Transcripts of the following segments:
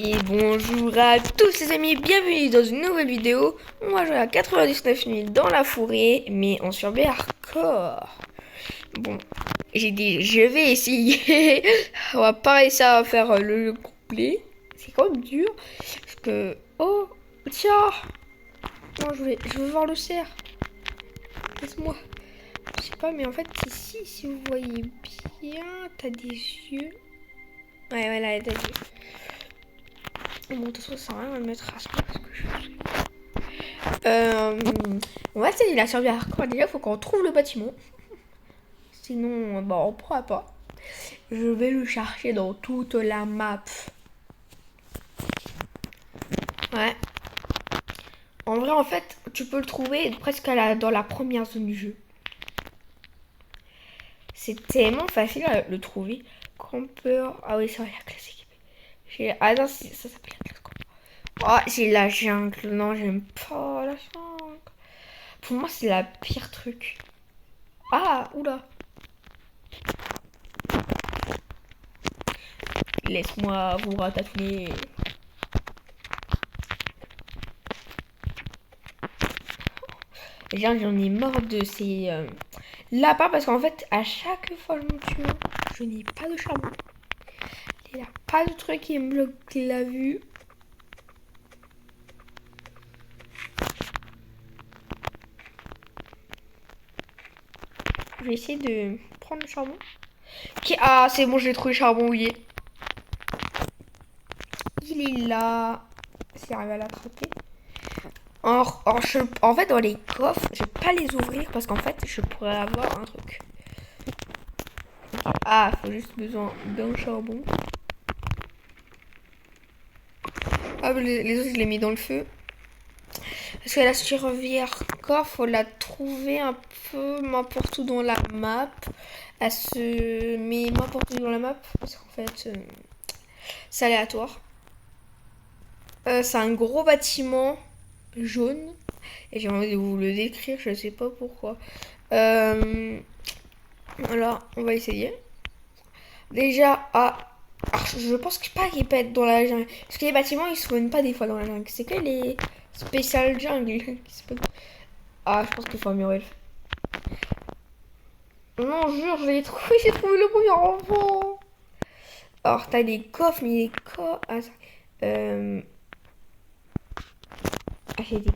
Et bonjour à tous les amis, bienvenue dans une nouvelle vidéo. On va jouer à 99 000 dans la forêt, mais en survie hardcore. Bon, j'ai dit je vais essayer. On va pas réussir à faire le jeu complet. C'est quand même dur. Parce que... Oh, tiens. Non, je veux voir le cerf. Laisse-moi. Je sais pas, mais en fait, ici, si vous voyez bien, t'as des yeux. Ouais, là, t'as des yeux. Bon, de toute façon, ça sert à rien de mettre à ce parce que on va essayer la survie hardcore. Déjà, faut qu'on trouve le bâtiment. Sinon, bon, on pourra pas. Je vais le chercher dans toute la map. Ouais. En vrai, en fait, tu peux le trouver presque dans la première zone du jeu. C'est tellement facile à le trouver. Camper. Ah oui, c'est vrai, la classe équipée. Ah non, ça s'appelle la classe camper. Oh, j'ai la jungle. Non, j'aime pas la jungle. Pour moi, c'est la pire truc. Ah, oula. Laisse-moi vous ratatouiller. Déjà, j'en ai marre de ces lapins parce qu'en fait, à chaque fois que je me tue, je n'ai pas de charbon. Il n'y a pas de truc qui me bloque la vue. Je vais essayer de prendre le charbon. Ah, c'est bon, j'ai trouvé le charbon, oui. Il est là. Si j'arrive à l'attraper. En fait, dans les coffres, je vais pas les ouvrir parce qu'en fait, je pourrais avoir un truc. Ah, faut juste besoin d'un charbon. Ah, les autres, je les mets dans le feu. Parce que la survie hardcore, faut la trouver un peu n'importe où dans la map. Elle se met n'importe où dans la map. Parce qu'en fait, c'est aléatoire. C'est un gros bâtiment jaune. Et j'ai envie de vous le décrire, je sais pas pourquoi. Alors, on va essayer. Déjà, je pense pas qu'il peut être dans la jungle. Parce que les bâtiments, ils se spawnent pas des fois dans la jungle. C'est que les spécial jungle qui spawnent. Ah, je pense qu'il faut améliorer le feu. Non, jure, je l'ai trouvé, j'ai trouvé le premier enfant. Alors, t'as des coffres, mais les coffres... Ah, j'ai des...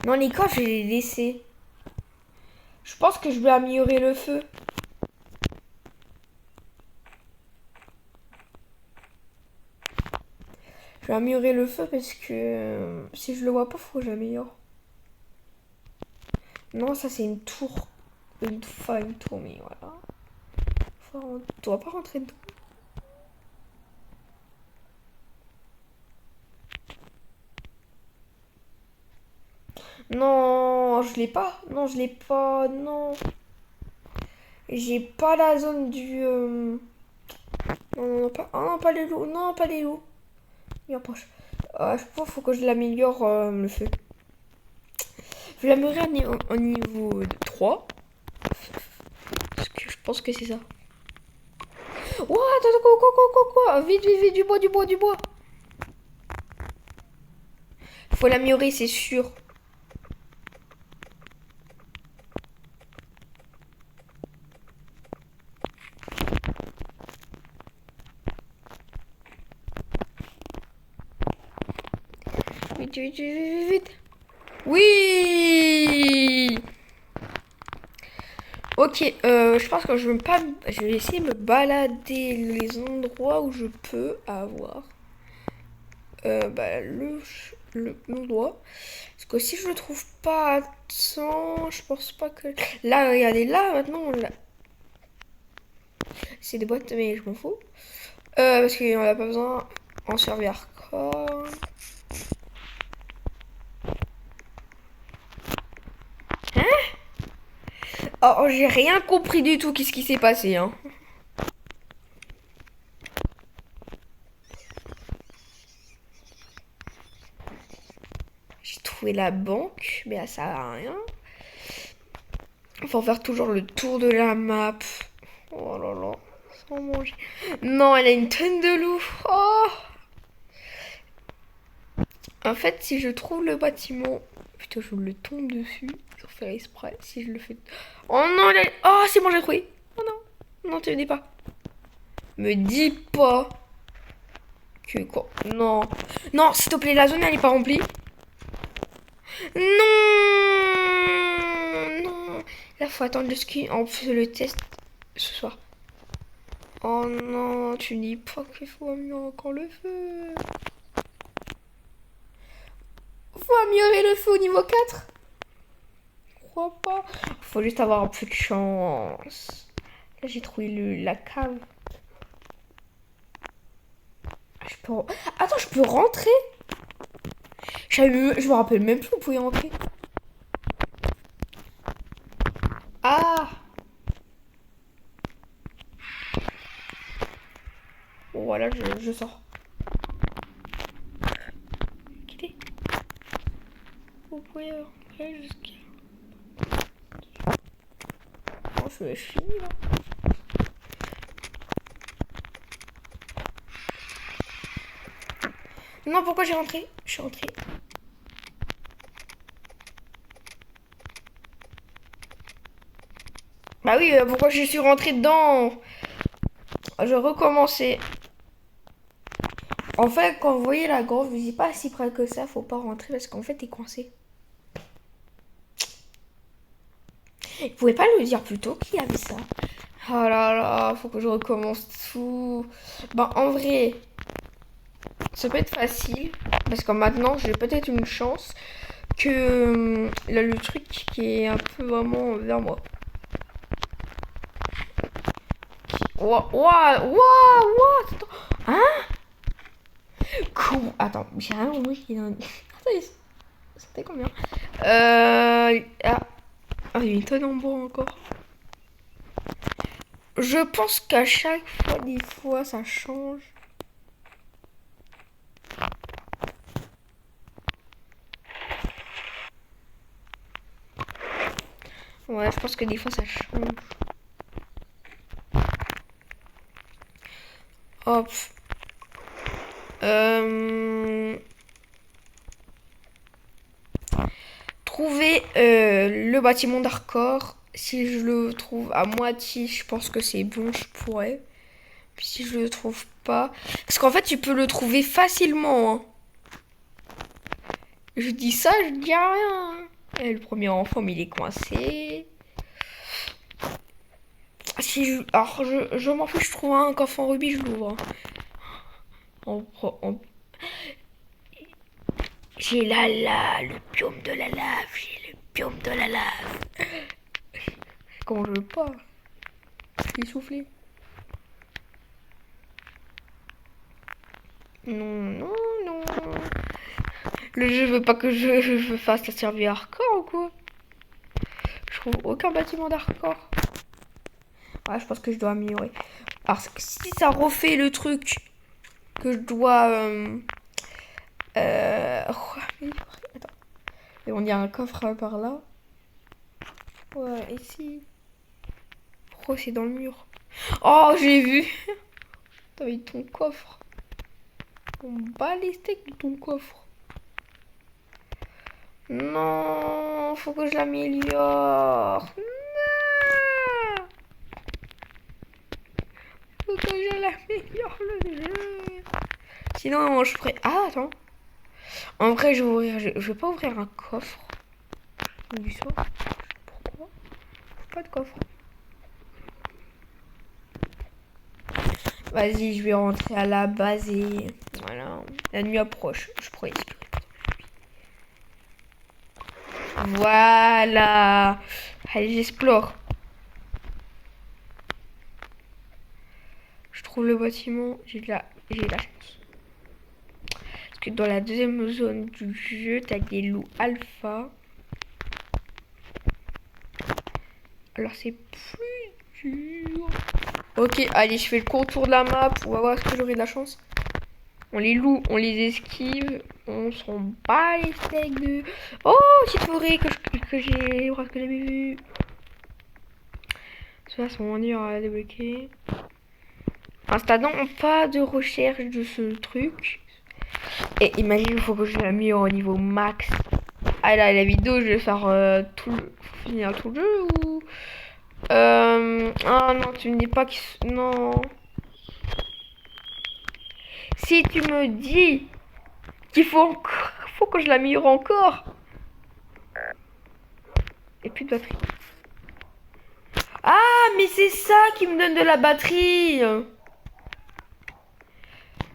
Non, les coffres, je les ai laissés. Je pense que je vais améliorer le feu. Je vais améliorer le feu parce que si je le vois pas, faut que j'améliore. Non, ça c'est une tour. Une tour, mais voilà. Tu vas pas rentrer dedans. Non, je l'ai pas. Non, je l'ai pas. Non. J'ai pas la zone du... Non, non, pas... Ah non, pas les loups. Non, pas les loups. Il approche. Je pense qu'il faut que je l'améliore le feu. Je vais l'améliorer au niveau 3. Parce que je pense que c'est ça. Oh, attends, quoi. Vite, vite, vite, du bois, du bois, du bois. Faut l'améliorer, c'est sûr. Vite, vite, vite, vite, vite. Oui. Ok, je pense que je vais essayer de me balader les endroits où je peux avoir l'endroit. Parce que si je le trouve pas à temps, je pense pas que... Là, regardez, là, maintenant, c'est des boîtes, mais je m'en fous. Parce qu'il n'y en a pas besoin en survie hardcore. Oh, j'ai rien compris du tout. Qu'est-ce qui s'est passé, hein? J'ai trouvé la banque, mais ça sert à rien. Faut faire toujours le tour de la map. Oh là là, sans manger. Non, elle a une tonne de loup. Oh! En fait, si je trouve le bâtiment... Putain, je le tombe dessus. Sans faire exprès. Si je le fais... Oh non, oh, c'est bon, j'ai trouvé. Oh non. Non, tu me dis pas. Me dis pas. Que quoi? Non. Non, s'il te plaît, la zone, elle est pas remplie. Non. Non. Là, faut attendre le ski. On fait le test ce soir. Oh non, tu dis pas qu'il faut améliorer encore le feu. Faut améliorer le feu au niveau 4. Je crois pas. Faut juste avoir un peu de chance. Là, j'ai trouvé la cave. Attends, je peux rentrer? Je me rappelle même plus où vous pouvez rentrer. Ah! Bon, voilà, je sors. Quittez. Vous pouvez rentrer jusqu'à... Oh, je finis là. Non, pourquoi j'ai rentré? Je suis rentrée. Bah oui, pourquoi je suis rentrée dedans? Je recommençais. En fait, quand vous voyez la grande, vous dites pas si près que ça, faut pas rentrer parce qu'en fait, t'es coincé. Vous pouvez pas le dire plus tôt qui avait ça? Oh là là, faut que je recommence tout. Bah en vrai, ça peut être facile parce que maintenant j'ai peut-être une chance que là le truc qui est un peu vraiment vers moi. Ouah, ouah, ouah, ouah, hein? Comment? Attends, j'ai rien compris. Attends, c'était combien? Ah, il y a une tonne en bois encore. Je pense qu'à chaque fois, des fois, ça change. Ouais, je pense que des fois, ça change. Hop. Trouver le bâtiment d'Arcor. Si je le trouve à moitié, je pense que c'est bon, je pourrais. Puis si je le trouve pas... Parce qu'en fait, tu peux le trouver facilement. Hein. Je dis ça, je dis rien. Et le premier enfant, mais il est coincé. Si je... Alors, je m'en fiche, je trouve un coffre en rubis, je l'ouvre. J'ai le biome de la lave, j'ai le biome de la lave. Comment je veux pas? Je l'ai soufflé. Non, non, non. Le jeu veut pas que je fasse la survie hardcore ou quoi? Je trouve aucun bâtiment d'hardcore. Ouais, je pense que je dois améliorer. Parce que si ça refait le truc que je dois... Attends. Et on y a un coffre par là. Ouais, ici. Pourquoi c'est dans le mur? Oh, j'ai vu. T'as mis ton coffre. On bat les steaks de ton coffre. Non, faut que je l'améliore. Non. Faut que je l'améliore le jeu. Sinon, je ferai... Ah, attends. En vrai, je vais pas ouvrir un coffre. J'ai vu ça. Pourquoi? Pas de coffre. Vas-y, je vais rentrer à la base et... Voilà. La nuit approche. Je pourrais explorer. Voilà. Allez, j'explore. Je trouve le bâtiment. J'ai la chance. Parce que dans la deuxième zone du jeu, t'as des loups alpha. Alors c'est plus dur. Ok, allez, je fais le contour de la map. On va voir est-ce que j'aurai de la chance. On les loue, on les esquive. On s'en bat les steaks de... Oh, petite forêt que j'ai presque jamais vu. Ça, c'est mon dur à débloquer. Installant pas de recherche de ce truc. Et imagine, il faut que je la mette au niveau max. Ah là, la vidéo, je vais faire finir tout le jeu ou... Ah non, tu me dis pas qu'il... Non. Si tu me dis qu'il faut que je l'améliore encore. Et plus de batterie. Ah, mais c'est ça qui me donne de la batterie.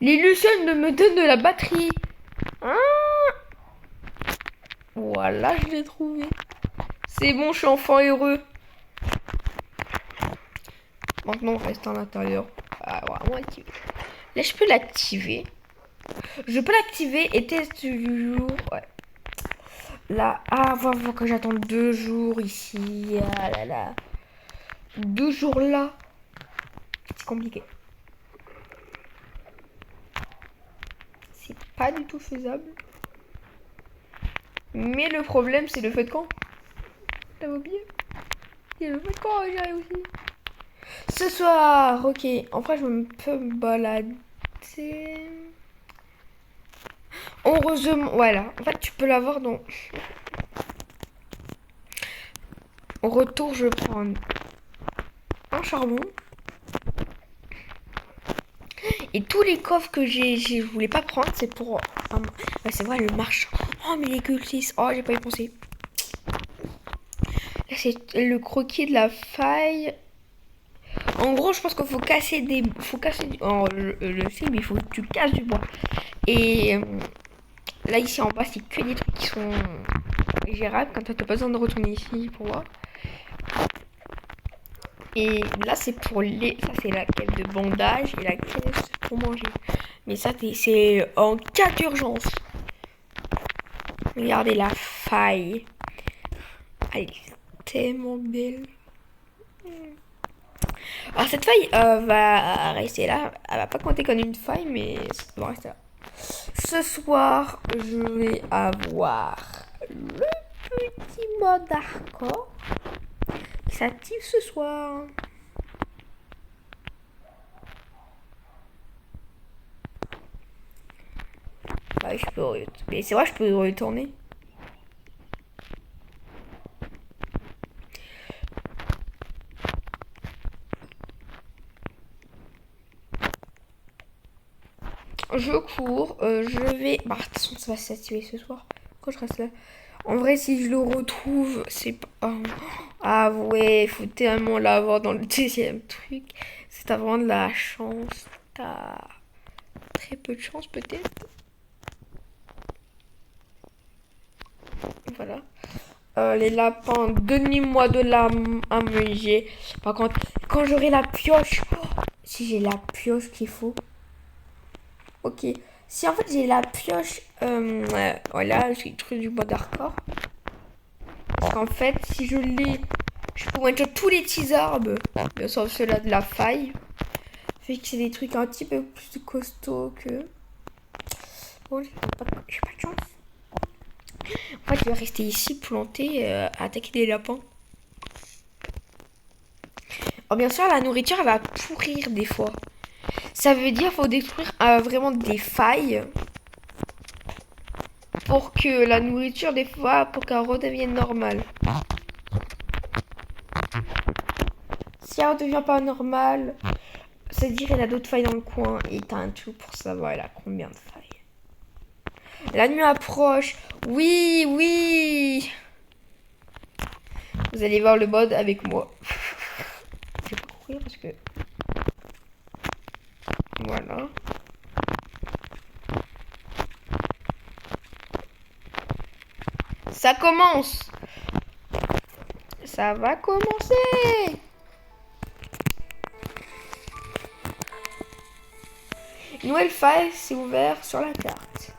L'illusion ne me donne de la batterie. Hein? Voilà, je l'ai trouvé. C'est bon, je suis enfant heureux. Maintenant, on reste à l'intérieur. Ah, vraiment activé. Là, je peux l'activer. Je peux l'activer et test du jour. Ouais. Là, ah, faut que j'attende 2 jours ici. Ah là là. 2 jours là. C'est compliqué. C'est pas du tout faisable. Mais le problème, c'est le feu de camp. T'as oublié? Il y a le feu de camp, j'arrive aussi. Ce soir, ok. En vrai, je peux me balader. Heureusement, voilà. En fait, tu peux l'avoir dans... Au retour, je prends un charbon. Et tous les coffres que je voulais pas prendre, c'est pour... ouais, c'est vrai, le marchand. Oh, mais les cultistes. Oh, j'ai pas y pensé. Là, c'est le croquis de la faille. En gros, je pense qu'il faut casser des... Faut casser du... Oh, le film, il faut que tu casses du bois. Et... là, ici, en bas, c'est que des trucs qui sont... gérables. Quand t'as pas besoin de retourner ici pour voir. Et là, c'est pour les... Ça, c'est la caisse de bandage et la caisse pour manger. Mais ça, c'est en cas d'urgence. Regardez la faille. Elle est tellement belle. Alors, cette faille va rester là. Elle va pas compter comme une faille, mais ça va rester là. Ce soir, je vais avoir le petit mode hardcore qui s'active ce soir. Ouais, je peux... Mais c'est vrai, je peux retourner. Je cours, je vais... Bah, de toute façon, ça va s'activer ce soir. Pourquoi je reste là? En vrai, si je le retrouve, c'est pas... Ah ouais, il faut tellement l'avoir dans le deuxième truc. C'est t'as vraiment de la chance. T'as très peu de chance, peut-être. Voilà. Les lapins, donnez-moi de l'âme à manger. Par contre, quand j'aurai la pioche... Oh, si j'ai la pioche qu'il faut... Ok. Si en fait j'ai la pioche, voilà, j'ai trouvé du bois d'hardcore. Parce qu'en fait, si je l'ai, je pourrais mettre tous les petits arbres, bien sauf ceux-là de la faille. Fait que c'est des trucs un petit peu plus costauds que... Bon, j'ai pas de chance. En fait, je vais rester ici planté, à attaquer des lapins. Alors bien sûr, la nourriture, elle va pourrir des fois. Ça veut dire qu'il faut détruire vraiment des failles pour que la nourriture, des fois, pour qu'elle redevienne normale. Si elle redevient pas normale, c'est-à-dire qu'elle a d'autres failles dans le coin et t'as un truc pour savoir elle a combien de failles. La nuit approche. Oui, oui. Vous allez voir le mode avec moi. Je vais pas courir parce que... Voilà. Ça commence. Ça va commencer. Une nouvelle faille s'est ouverte sur la carte.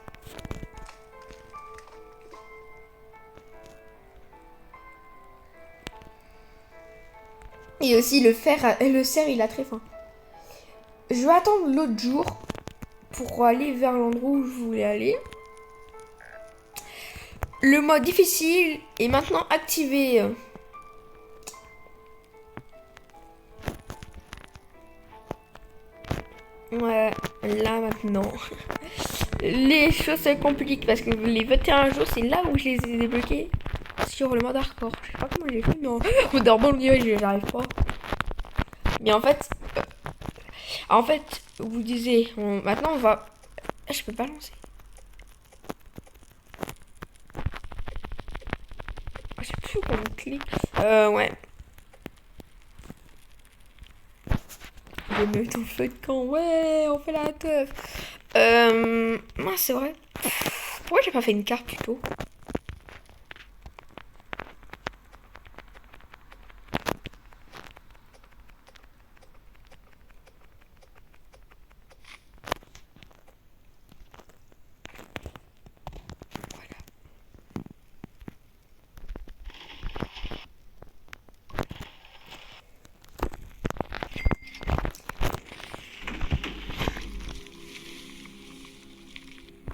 Et aussi le cerf, il a très faim. Je vais attendre l'autre jour pour aller vers l'endroit où je voulais aller. Le mode difficile est maintenant activé. Ouais, là maintenant. les choses se compliquent parce que les 21 jours, c'est là où je les ai débloqués sur le mode hardcore. Je sais pas comment j'ai fait, non. Au dormant, le niveau, j'y arrive pas. Mais en fait, vous disiez, maintenant on va. Ah, je peux pas lancer. Ah, je sais plus où on clique. Ouais. Je mets ton feu de camp. Ouais, on fait la teuf. Non, c'est vrai. Pourquoi j'ai pas fait une carte plutôt?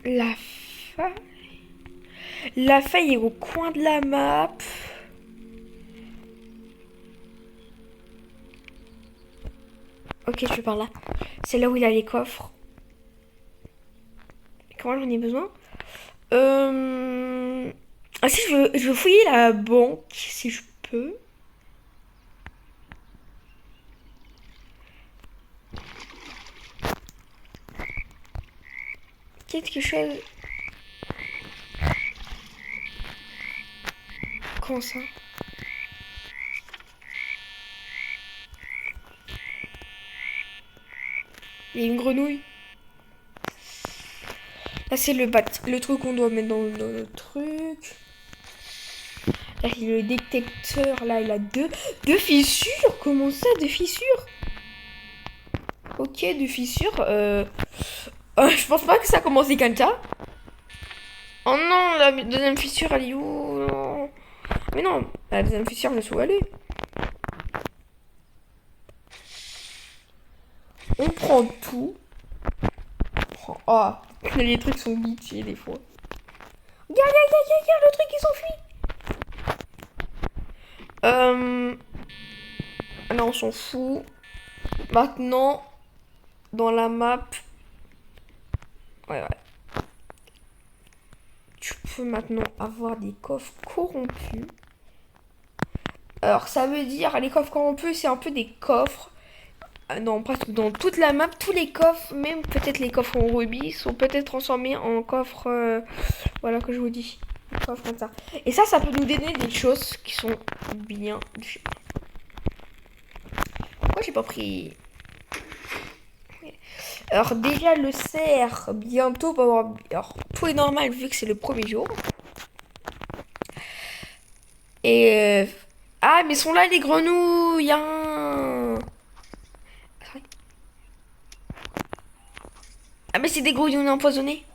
La faille. La faille est au coin de la map. Ok, je vais par là. C'est là où il a les coffres. Comment j'en ai besoin? Ah si, je veux fouiller la banque, si je peux. Quelque chose... Comment ça? Il y a une grenouille. Là, c'est le truc qu'on doit mettre dans le truc. Là, il y a le détecteur. Là, il a deux fissures. Comment ça, deux fissures? Ok, deux fissures. Je pense pas que ça a commencé comme ça. Oh non, la deuxième fissure, elle est où? Non. Mais non, la deuxième fissure, je sais où elle est. On prend tout. Ah, les trucs sont glitchés des fois. Regarde, le truc qui s'enfuit. Non, on s'en fout. Maintenant, dans la map. Ouais. Tu peux maintenant avoir des coffres corrompus. Alors, ça veut dire, les coffres corrompus, c'est un peu des coffres. Non, presque dans toute la map, tous les coffres, même peut-être les coffres en rubis, sont peut-être transformés en coffres. Voilà que je vous dis. Des coffres comme ça. Et ça peut nous donner des choses qui sont bien. Pourquoi j'ai pas pris. Alors, déjà, le cerf, bientôt, va avoir. Alors, tout est normal vu que c'est le premier jour. Et. Ah, mais sont là les grenouilles, hein. Ah, mais c'est des grenouilles empoisonnées.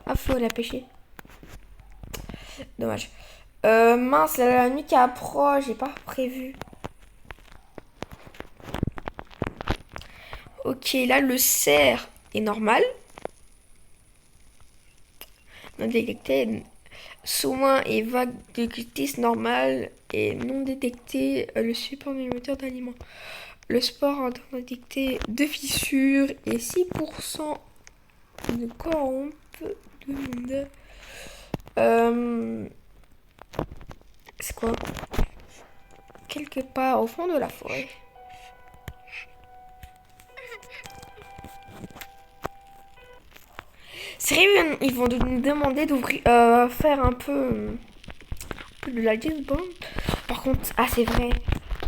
Ah, Flo, elle a pêché. Dommage. Mince, la nuit qui approche, j'ai pas prévu. Ok, là, le cerf est normal. Non détecté. Saumon et vague de cutis normal et non détecté. Le super moteur d'aliments. Le sport a détecté 2 fissures et 6% de corrompe de monde. C'est quoi? Quelque part au fond de la forêt. Sérieux, ils vont nous demander d'ouvrir, faire un peu de la James Bond. Par contre, ah c'est vrai,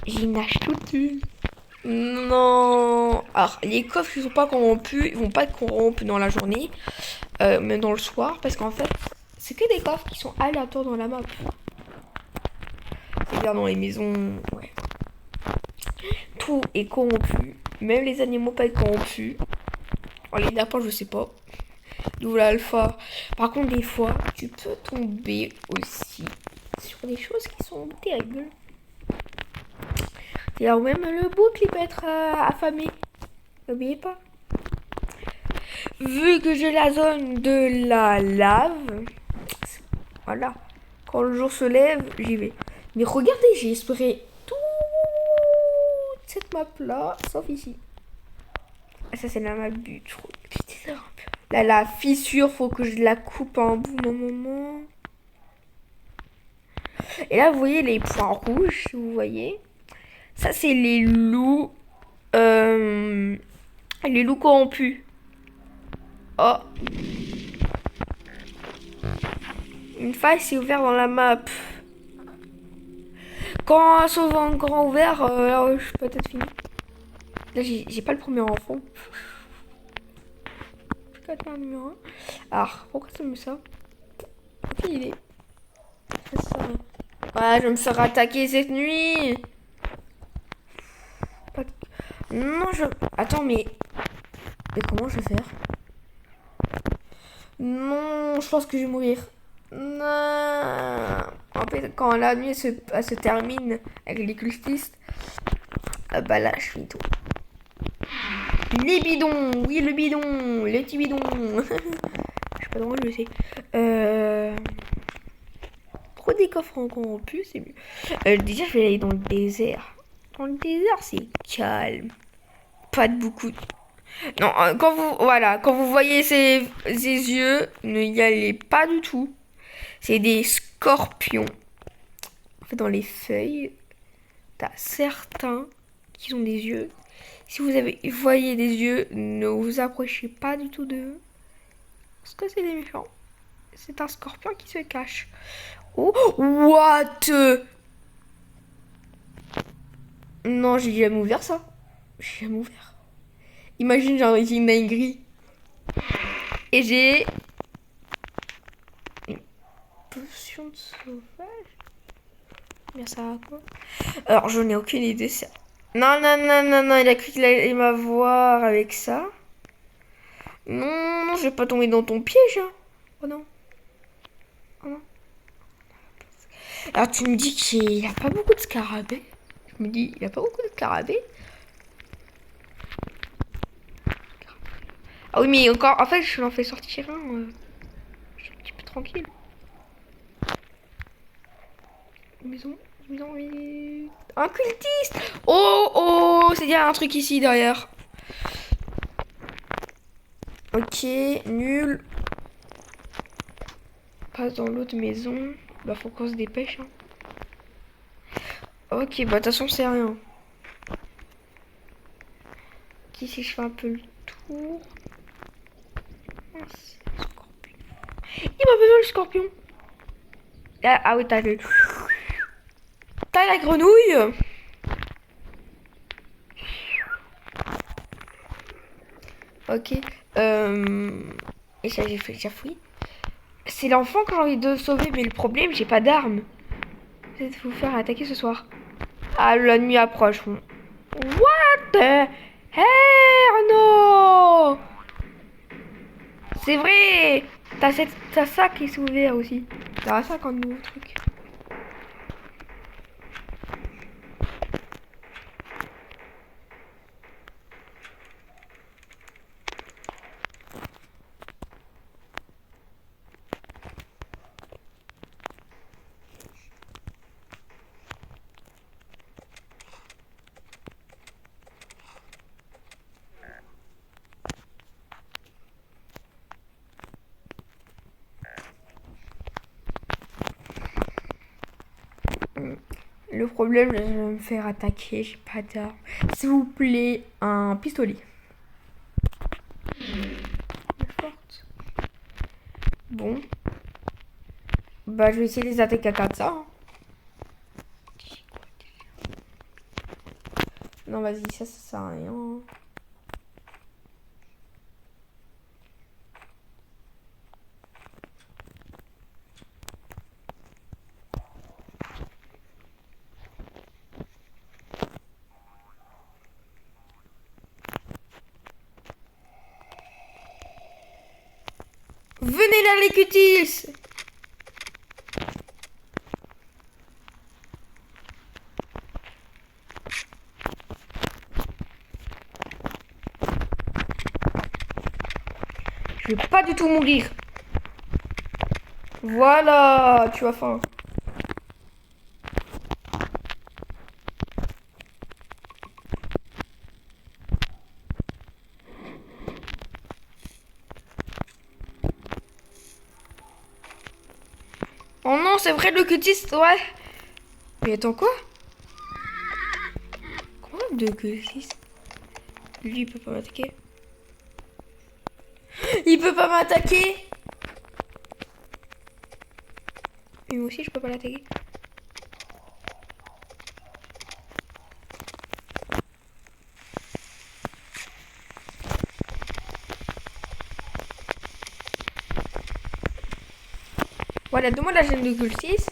j'ai une hache toute nulle. Non. Alors, les coffres qui sont pas corrompus, ils vont pas être corrompus dans la journée, mais dans le soir, parce qu'en fait, c'est que des coffres qui sont aléatoires dans la map. C'est-à-dire dans les maisons, ouais. Tout est corrompu, même les animaux pas être corrompus. Oh, les lapins, je sais pas. d'où l'alpha. Par contre, des fois, tu peux tomber aussi sur des choses qui sont terribles. C'est là où même le bouc il peut être affamé. N'oubliez pas. Vu que j'ai la zone de la lave, voilà. Quand le jour se lève, j'y vais. Mais regardez, j'ai exploré toute cette map là, sauf ici. Ça c'est la map but, je crois. Là, la fissure, faut que je la coupe en bout d'un moment. Et là, vous voyez les points rouges, vous voyez. Ça, c'est les loups. Les loups corrompus. Oh. Une faille s'est ouverte dans la map. Quand un sauve un grand ouvert, je suis peut-être fini. Là, j'ai pas le premier enfant. Je suis le numéro 1. Alors, pourquoi ça me met ça? Aucune idée. Ça. Ouais, je vais me faire attaquer cette nuit. Non, Attends, mais comment je vais faire? Non, je pense que je vais mourir. Non. En fait, quand la nuit se termine avec les cultistes, bah là, je suis tout. Les bidons, oui, le bidon, les petits bidons. Je sais pas comment je le sais. Trop des coffres en corrompus, c'est mieux. Déjà, je vais aller dans le désert. Dans le désert, c'est calme. Pas de beaucoup. Non, quand vous voyez ces yeux, ne y allez pas du tout. C'est des scorpions. En fait, dans les feuilles, t'as certains qui ont des yeux. Si vous voyez des yeux, ne vous approchez pas du tout d'eux. Parce que c'est des méchants. C'est un scorpion qui se cache. Oh, what? Non, j'ai jamais ouvert ça. J'ai jamais ouvert. Imagine, j'ai une main gris. Et j'ai une potion de sauvage. Mais ça va quoi? Alors, je n'ai aucune idée. Ça. Non, non, non, non, non. Il a cru qu'il allait m'avoir avec ça. Non, non, je vais pas tomber dans ton piège. Hein. Oh non. Oh non. Alors, tu me dis qu'il n'y a pas beaucoup de scarabées. Je me dis, il n'y a pas beaucoup de scarabées. Ah oui, mais encore, en fait, je l'en fais sortir un. Je suis un petit peu tranquille. Maison, oui. Un cultiste. Oh, oh, c'est bien un truc ici derrière. Ok, nul. Passe dans l'autre maison. Bah, faut qu'on se dépêche. Hein. Ok, bah, de toute façon, c'est rien. Ok, si je fais un peu le tour. Il m'a besoin le scorpion. Ah oui, t'as le... T'as la grenouille. Ok. Et ça, j'ai fait déjà fouillé. C'est l'enfant que j'ai envie de sauver, mais le problème, j'ai pas d'armes. Peut-être vous faire attaquer ce soir. Ah, la nuit approche. What the hell, no. C'est vrai. T'as ça qui s'est ouvert aussi. T'as ça comme nouveau truc. Le problème, je vais me faire attaquer, j'ai pas d'armes. S'il vous plaît, un pistolet. Forte. Bon. Bah, je vais essayer de les attaquer à ça. Hein. Non, vas-y, ça sert à rien. Venez là les cuties. Je vais pas du tout mourir. Voilà, tu as faim. Oh non, c'est vrai le cutis, ouais. Mais attends quoi? Quoi de cutis? Lui, il peut pas m'attaquer. Il peut pas m'attaquer. Et moi aussi, je peux pas l'attaquer. Voilà, donne-moi la gemme de Gulsis.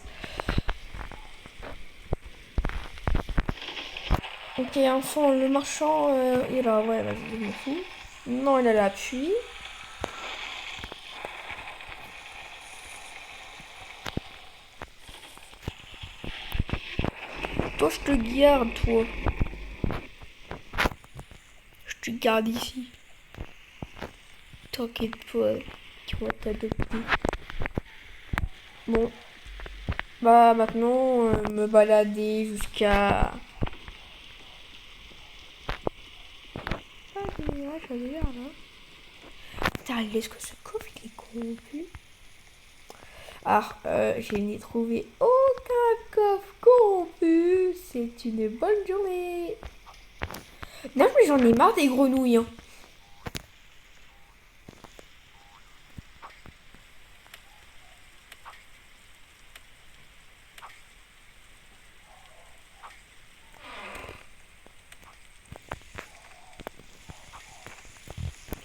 Ok, enfant, le marchand, il est là. Ouais, vas-y, je m'en fous. Non, il a l'appui. Toi, je te garde, toi. Je te garde ici. T'inquiète pas, tu vas t'adopter. Bon. Bah, maintenant, me balader jusqu'à... Ah, je vais là. Putain, est-ce que ce coffre, il est corrompu? Alors, je n'ai trouvé aucun coffre corrompu. C'est une bonne journée. Non, mais j'en ai marre des grenouilles. Hein.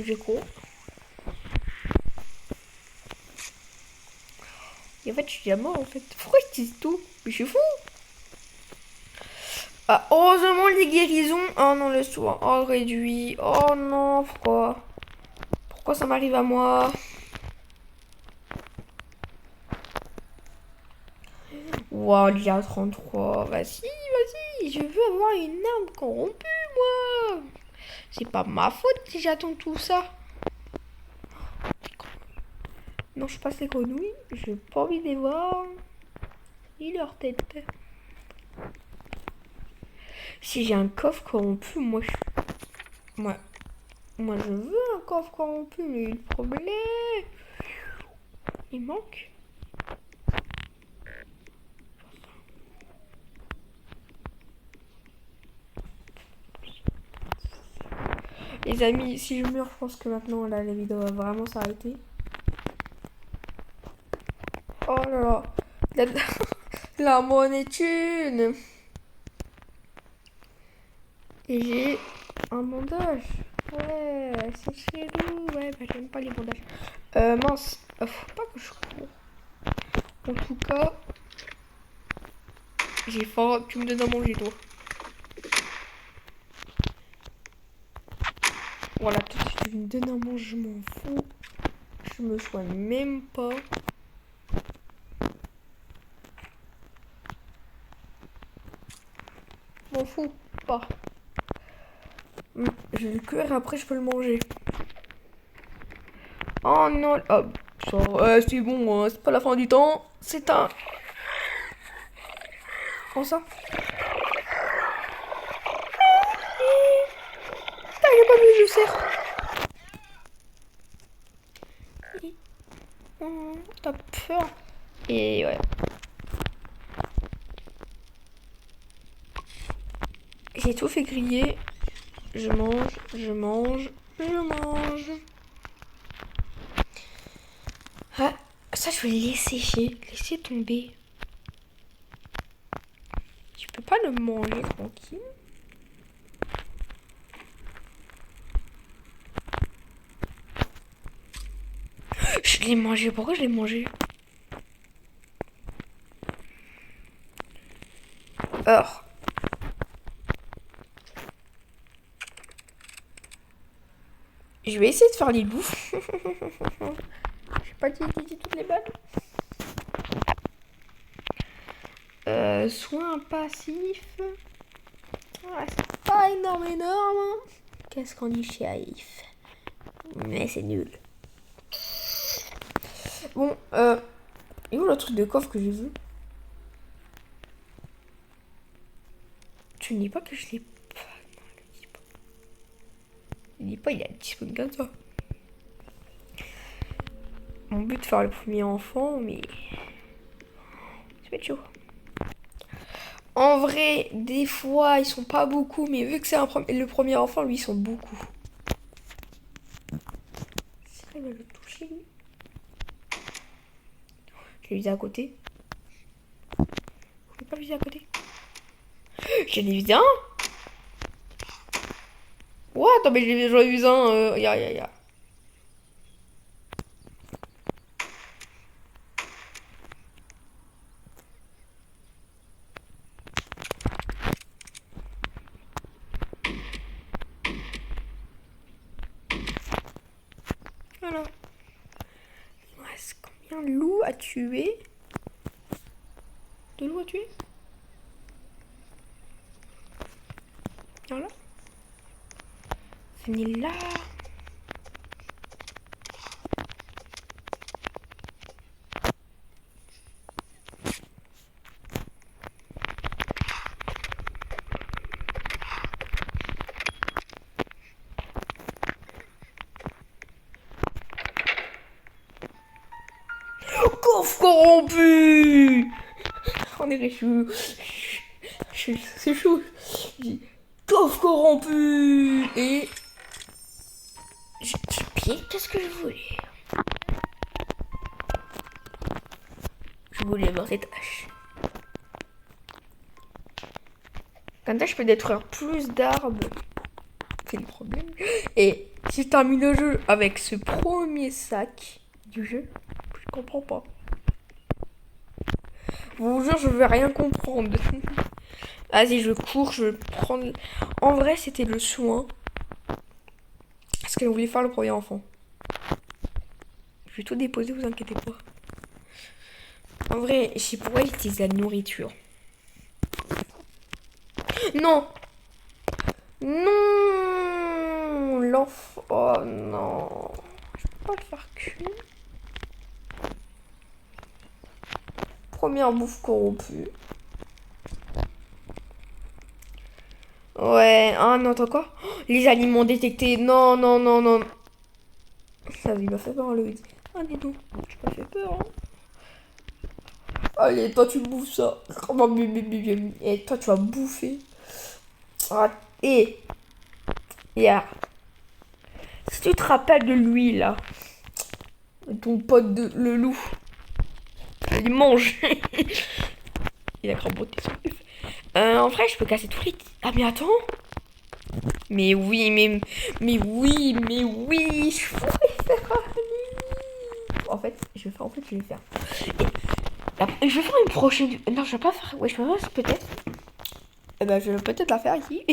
J'ai quoi? Et en fait, je suis déjà mort en fait. Pourquoi ils disent tout? Mais je suis fou. Ah, heureusement les guérisons. Oh non, le soin. Oh, réduit. Oh non, pourquoi? Pourquoi ça m'arrive à moi? Wow, il y a 33. Vas-y, vas-y. Je veux avoir une arme corrompue, moi. C'est pas ma faute si j'attends tout ça. Non, je passe les grenouilles. J'ai pas envie de les voir. Ni leur tête. Si j'ai un coffre corrompu, moi je... Moi je veux un coffre corrompu, mais le problème... Il manque. Les amis, si je meurs, je pense que maintenant là, la vidéo va vraiment s'arrêter. Oh là là. La monnaie thune. Et j'ai un bandage. Ouais, c'est chelou. Ouais, bah j'aime pas les bandages. Mince. Faut pas que je cours. En tout cas, j'ai faim. Tu me donnes à manger, toi. Voilà, tout de suite, tu me donnes à manger, je m'en fous. Je me soigne même pas. M'en fous pas. Je vais le cuire et après je peux le manger. Oh non. Oh, ça, c'est bon, c'est pas la fin du temps. C'est un... Comment ça? Ah, il est pas venu, je sers. T'as peur. Et ouais. J'ai tout fait griller. Je mange, je mange, je mange. Ah, ça je vais le laisser laisser tomber. Je peux pas le manger tranquille. Je l'ai mangé, pourquoi je l'ai mangé? Alors. Je vais essayer de faire les bouffes. Je vais pas utiliser toutes les balles. Soin passif. Ouais, c'est pas énorme. Qu'est-ce qu'on dit shérif? Mais c'est nul. Bon, et où le truc de coffre que j'ai vu? Tu ne dis pas que je l'ai pas. Non, il dit pas. Il dit pas, il a disponible comme ça. Mon but de faire le premier enfant, mais ça va être chaud. En vrai, des fois, ils sont pas beaucoup, mais vu que c'est le premier enfant, lui, ils sont beaucoup. C'est vrai, il va le toucher, lui. Je l'ai visé à côté. Je vais pas le viser à côté. J'en ai visé un. Ouais, attends, mais j'en ai visé un. Ya. Voilà. Il me reste combien de loups à tuer? 2 loups à tuer? Voilà. Venez là. Coffre corrompu. On est réchou. C'est chaud. Je dis coffre corrompu. Et j'ai pied. Qu'est-ce que je voulais? Je voulais avoir cette hache. Comme ça, je peux détruire plus d'arbres. C'est le problème. Et si je termine le jeu avec ce premier sac du jeu, je comprends pas. Je vous jure, je vais rien comprendre. Vas-y, je cours, je prends... En vrai, c'était le soin. Parce qu'elle voulait faire le premier enfant. Je vais tout déposer, vous inquiétez pas. En vrai, je sais pourquoi j'utilise la nourriture. Non! Non! L'enfant... Oh non! Je peux pas le faire cuire. Première bouffe corrompue. Ouais, ah non, attends quoi? Oh, les aliments détectés. Non. Ça il m'a fait peur, le vide. Ah mais non, tu m'as fait peur. Hein. Allez, toi tu bouffes ça. Et toi tu vas bouffer. Ah, et si tu te rappelles de lui là, ton pote le loup, il mange. Il a crampoté son œuf. En vrai, je peux casser tous les... Ah mais attends. Mais oui, je pourrais faire un lit. En fait, je vais faire. Et je vais faire une prochaine... Non, je vais pas faire... Ouais, je peux pas, peut-être. Eh ben, je vais peut-être la faire ici.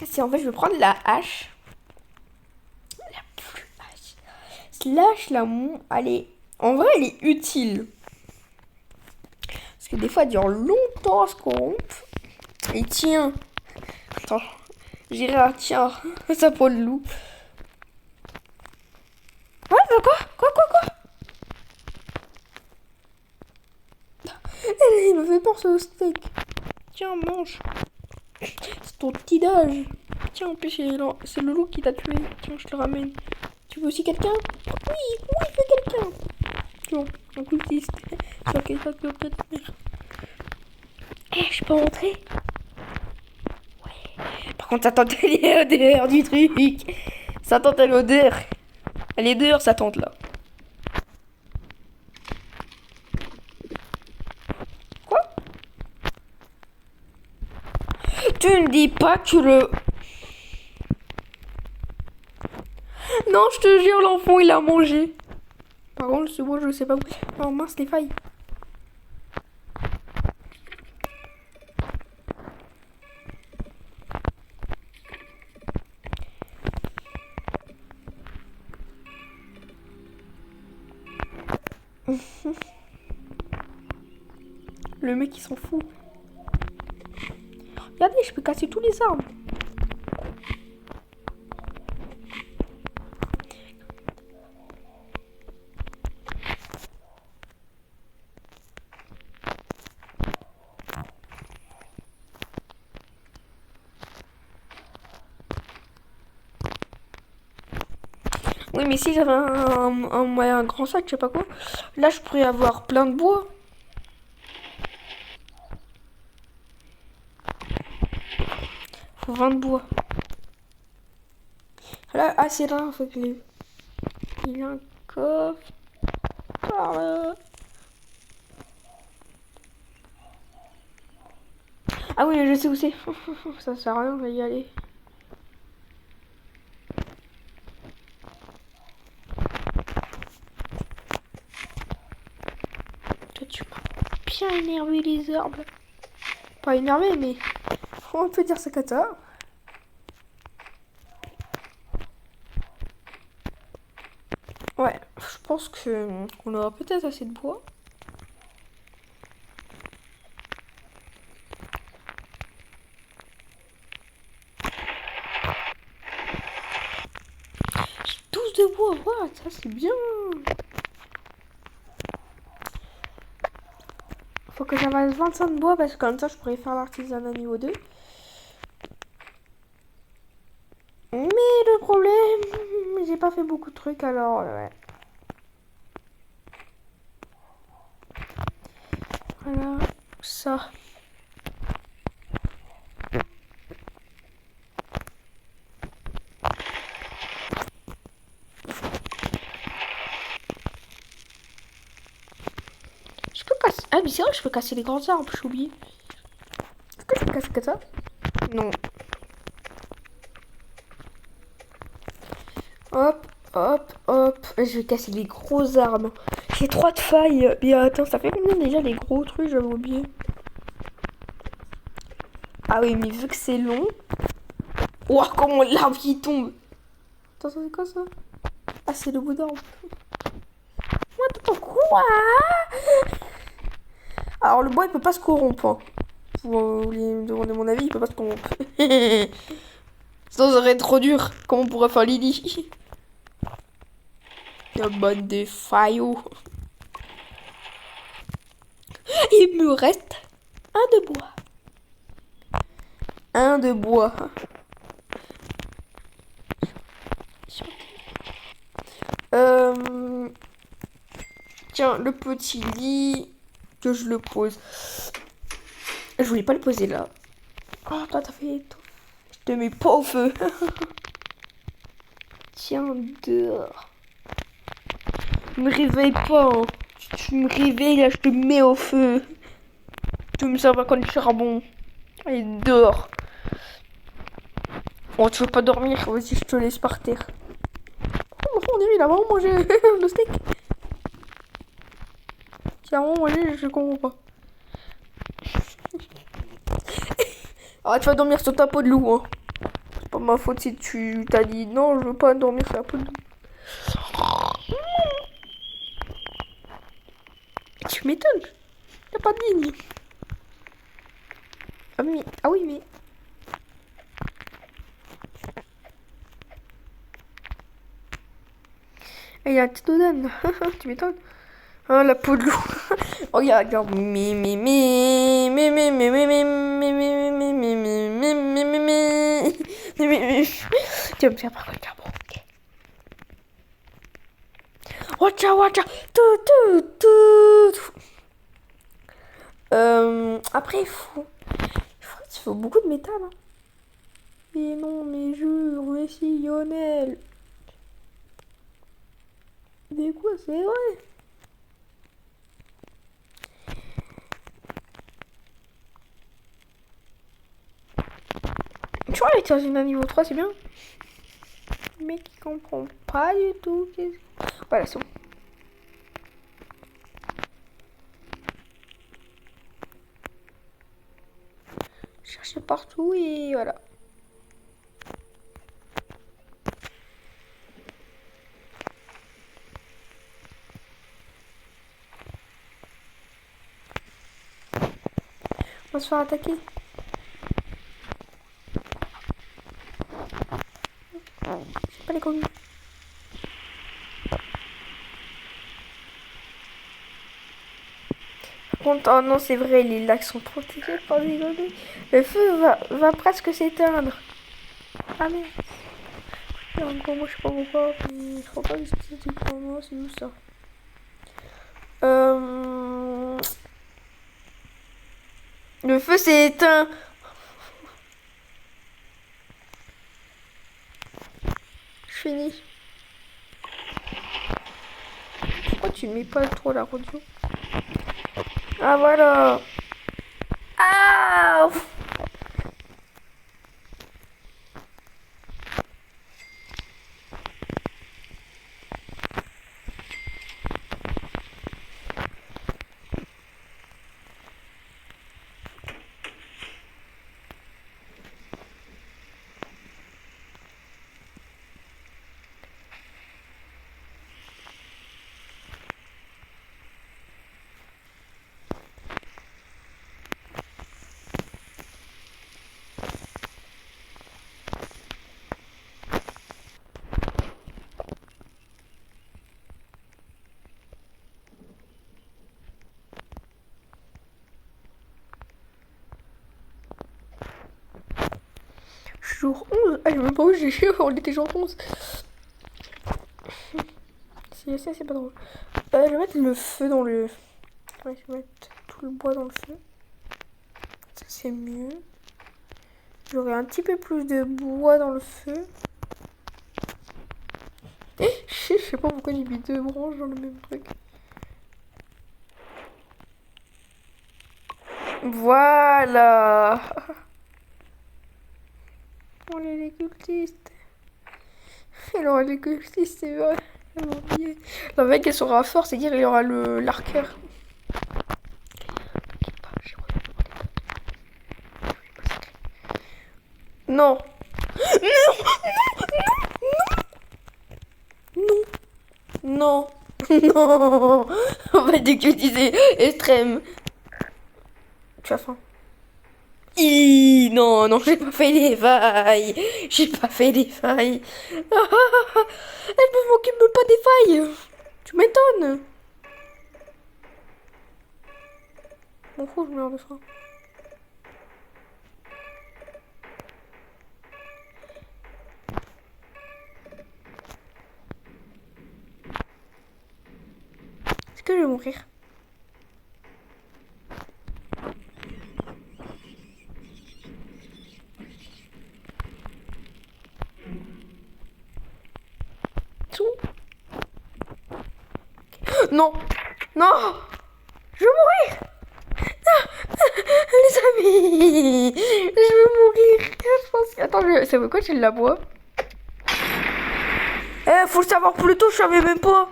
Si, en fait, je vais prendre la hache. La plus hache. Slash la mon... Allez, en vrai, elle est utile. Parce que des fois, elle dure longtemps à se corrompre. Et tiens. Attends. Gérard, tiens. Ça pour le loup. Ouais, bah quoi? Il me fait peur ce steak. Tiens, mange. C'est ton petit âge. Tiens, en plus, c'est le loup qui t'a tué. Tiens, je te le ramène. Tu veux aussi quelqu'un? Oui, je veux quelqu'un. Tiens, un coup de fist. Sur quelqu'un qui va peut-être venir. Eh, je peux rentrer? Ouais. Par contre, ça tente l'odeur du truc. Ça tente l'odeur. Elle est dehors, sa tente là. Quoi? Tu ne dis pas que le... Non, je te jure, l'enfant, il a mangé. Par contre, c'est moi, je sais pas où. Oh mince, les failles. Le mec il s'en fout. Regardez, je peux casser tous les arbres. Oui, mais si j'avais un grand sac, je sais pas quoi, là je pourrais avoir plein de bois. Faut 20 de bois. Là, ah, c'est là, faut que il y a un coffre par là. Ah oui, je sais où c'est. Ça sert à rien, on va y aller. Toi, tu m'as bien énervé les herbes. Pas énervé, mais on peut dire ça comme ça. Ouais, je pense que on aura peut-être assez de bois. J'ai 12 de bois, what, ça c'est bien. Faut que j'avance 25 de bois parce que comme ça je pourrais faire l'artisanat niveau 2. Mais le problème, j'ai pas fait beaucoup de trucs alors ouais. Voilà, ça. Je peux casser. Ah, mais c'est vrai, je peux casser les grands arbres, j'ai oublié. Est-ce que je peux casser comme ça? Non. Hop, hop, hop. Je vais casser les gros arbres. J'ai 3 de failles. Mais attends, ça fait combien déjà les gros trucs? J'avais oublié. Ah oui, mais vu que c'est long. Ouah, comment l'arbre qui tombe. Attends, c'est quoi ça? Ah, c'est le bout d'arbre. What? Quoi? Alors, le bois, il peut pas se corrompre. Hein. Vous voulez me demander mon avis, il peut pas se corrompre. Ça serait trop dur. Comment on pourrait faire Lily? La bonne des faillots. Il me reste un de bois. Un de bois. Tiens, le petit lit que je le pose. Je voulais pas le poser là. Oh, toi, t'as fait... Je te mets pas au feu. Tiens, dehors. Me réveille pas. Hein. Tu me réveilles, là, je te mets au feu. Tu me sers pas comme du charbon. Allez, dehors. Oh, tu veux pas dormir? Vas-y, je te laisse par terre. Oh, on dirait, il a vraiment mangé le steak. Il a vraiment mangé, je comprends pas. Ah, tu vas dormir sur ta peau de loup, hein. C'est pas ma faute si tu t'as dit non, je veux pas dormir sur la peau de loup. Tu m'étonnes. Y'a pas de ligne. Ah oui, mais... Il y a un petit odin. Tu m'étonnes. Ah, la peau de loup. Oh, regarde. Tu vas me faire par contre un bon. Watcha, watcha. Après, il faut beaucoup de métal. Hein. Mais non, mais jure, mais si, Lionel. Mais quoi, c'est vrai? Tu vois, avec un niveau 3, c'est bien. Le mec, il comprend pas du tout. Voilà, c'est bon. Chercher partout et voilà. On va se faire attaquer. J'ai pas les communes. Par contre, oh non, c'est vrai, les lacs sont protégés par des grenouilles. Le feu va presque s'éteindre. Ah merde. En gros, moi je sais pas pourquoi, mais je crois pas que c'était pour moi, c'est juste ça. Le feu s'est éteint. Je finis. Pourquoi tu mets pas trop la radio? Ah voilà. Ah! Jour 11. Ah, je sais même pas où j'ai chié, on était jour 11. C'est pas drôle. Je vais mettre le feu dans le... Ouais, je vais mettre tout le bois dans le feu. Ça, c'est mieux. J'aurai un petit peu plus de bois dans le feu. Je sais pas pourquoi j'ai mis 2 branches dans le même truc. Voilà. On est les cultistes. Alors les cultistes, c'est vrai. Le mec qui sera fort, c'est-à-dire il y aura l'arqueur. Non. Non. Non. Non. Non. On va décultiser extrême. Tu as faim? Non, non, j'ai pas fait les failles. J'ai pas fait les failles. Elle ne m'occupe même pas des failles. Tu m'étonnes. M'en fous, je meurs de faim. Est-ce que je vais mourir? Non, non, je veux mourir. Les amis, je veux mourir. Je pense. Attends, c'est quoi, j'ai de la bois? Faut le savoir plus tôt, je savais même pas.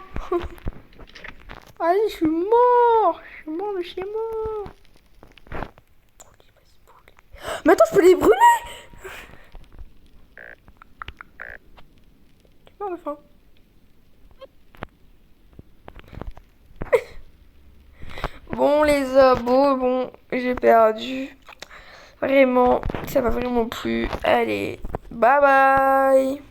Allez, je suis mort. Je suis mort de chez moi. Mais attends, je peux les brûler. Je meurs de faim. Bon, les abos, bon, j'ai perdu. Vraiment, ça m'a vraiment plu. Allez, bye bye.